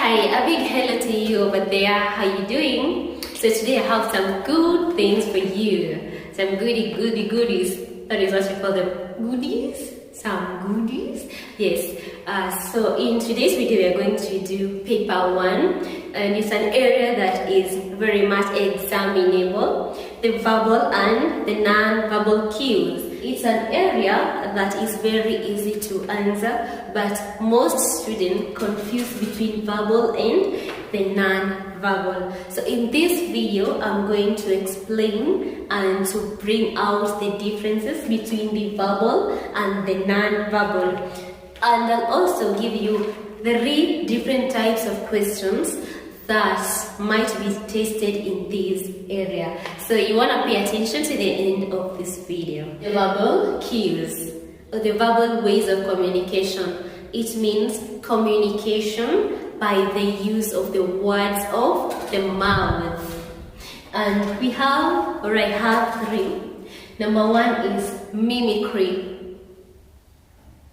Hi, a big hello to you over there. How you doing? So today I have some good things for you. Some goodies. That is what you call them, goodies. Some goodies. Yes. So in today's video we are going to do paper 1, and it's an area that is very much examinable. The verbal and the non-verbal cues. It's an area that is very easy to answer, but most students confuse between verbal and the non-verbal. So in this video, I'm going to explain and to bring out the differences between the verbal and the non-verbal. And I'll also give you 3 different types of questions that might be tested in this area. So you want to pay attention to the end of this video. The verbal cues, or the verbal ways of communication. It means communication by the use of the words of the mouth. And I have 3. Number 1 is mimicry.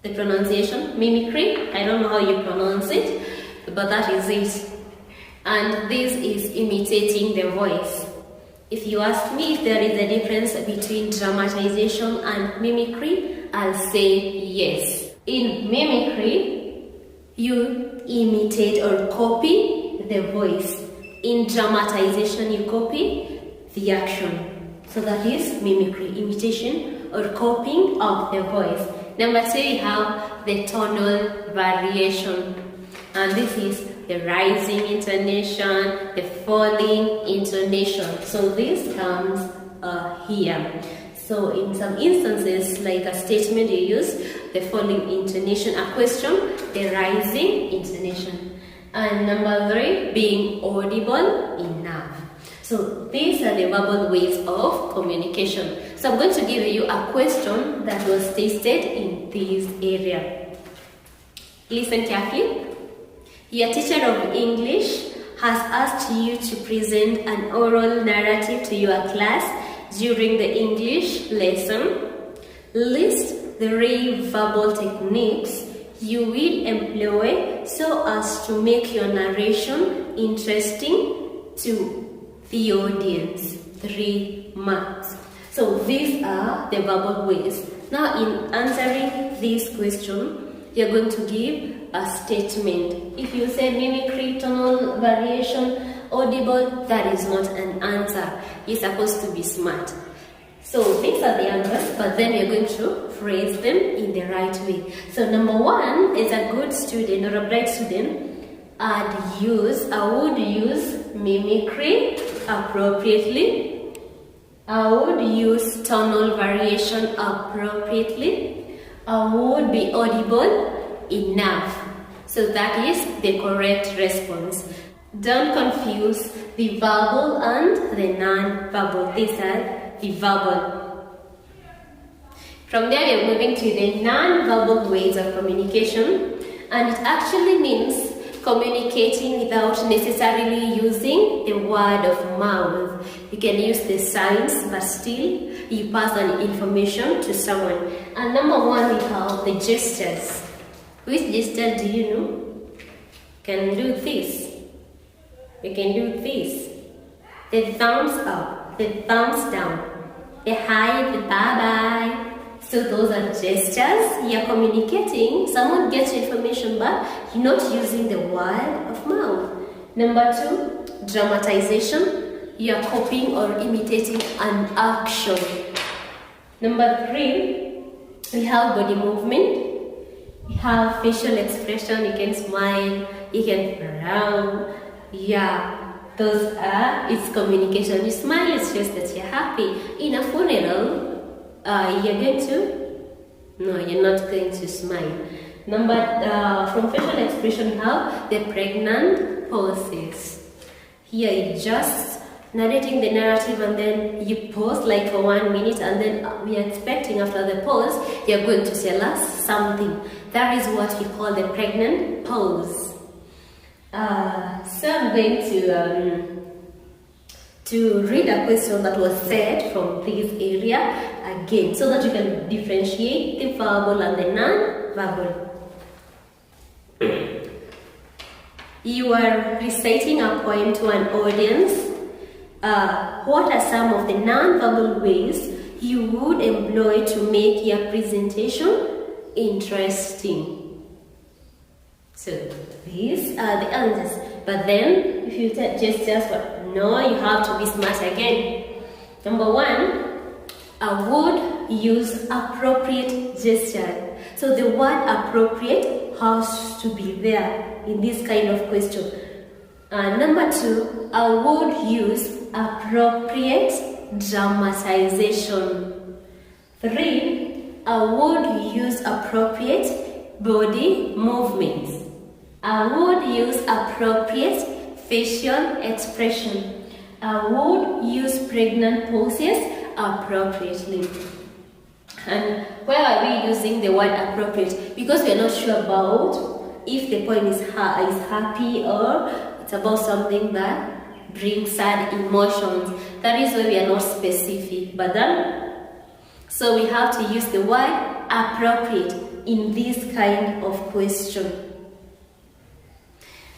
The pronunciation, mimicry, I don't know how you pronounce it, but that is it. And this is imitating the voice. If you ask me if there is a difference between dramatization and mimicry, I'll say yes. In mimicry, you imitate or copy the voice. In dramatization, you copy the action. So that is mimicry, imitation or copying of the voice. Number 2, you have the tonal variation. And this is the rising intonation, the falling intonation. So this comes here. So in some instances, like a statement, you use the falling intonation, a question, the rising intonation. And number 3, being audible enough. So these are the verbal ways of communication. So I'm going to give you a question that was tested in this area. Listen carefully. Your teacher of English has asked you to present an oral narrative to your class during the English lesson. List 3 verbal techniques you will employ so as to make your narration interesting to the audience. 3 marks. So these are the verbal ways. Now in answering this question, you're going to give a statement. If you say mimicry, tonal variation, audible, that is not an answer. You're supposed to be smart. So these are the answers, but then you're going to phrase them in the right way. So number 1 is a good student or a bright student. I would use mimicry appropriately. I would use tonal variation appropriately. I would be audible enough. So that is the correct response. Don't confuse the verbal and the non-verbal. These are the verbal. From there we are moving to the non-verbal ways of communication, and it actually means communicating without necessarily using the word of mouth. You can use the signs, but still you pass on information to someone. And number 1, we have the gestures. Which gesture do you know? Can do this. We can do this. The thumbs up, the thumbs down, the hi, the bye-bye. So those are gestures. You're communicating. Someone gets information, but you're not using the word of mouth. Number 2, dramatization. You're copying or imitating an action. Number 3, we have body movement. You have facial expression, you can smile, you can frown. Yeah, those are, it's communication. You smile, it shows that you're happy. In a funeral, you're going to, no, you're not going to smile. From facial expression, you have the pregnant poses. Here you just narrating the narrative and then you pause like for 1 minute, and then we are expecting after the pause, you're going to tell us something. That is what we call the pregnant pause. So I'm going to read a question that was said from this area again, so that you can differentiate the verbal and the non-verbal. You are reciting a poem to an audience. What are some of the non-verbal ways you would employ to make your presentation interesting? So these are the answers. But then, if you just no, you have to be smart again. Number one, I would use appropriate gesture. So the word appropriate has to be there in this kind of question. Number two, I would use appropriate dramatization. Three, I would use appropriate body movements. I would use appropriate facial expression. I would use pregnant poses appropriately. And why are we using the word appropriate? Because we are not sure about if the poem is happy or it's about something that brings sad emotions. That is why we are not specific. But then, so we have to use the word appropriate in this kind of question.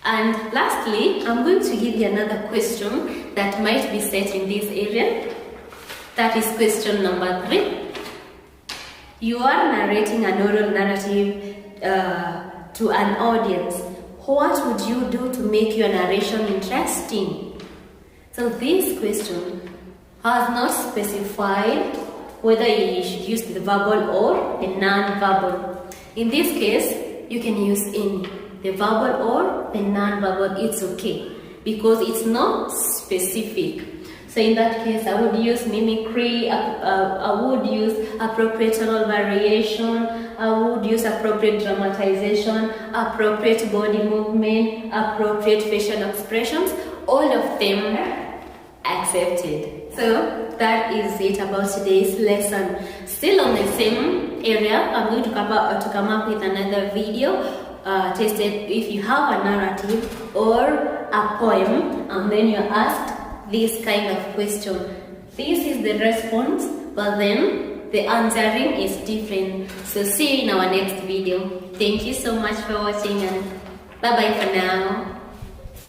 And lastly, I'm going to give you another question that might be set in this area. That is question number 3. You are narrating an oral narrative to an audience. What would you do to make your narration interesting? So this question has not specified whether you should use the verbal or the non-verbal. In this case, you can use any. The verbal or the non-verbal, it's okay because it's not specific. So in that case, I would use mimicry, I would use appropriate tonal variation, I would use appropriate dramatization, appropriate body movement, appropriate facial expressions, all of them accepted. So that is it about today's lesson. Still on the same area, I'm going to come up with another video. Tested if you have a narrative or a poem and then you're asked this kind of question. This is the response, but then the answering is different. So see you in our next video. Thank you so much for watching and bye bye for now.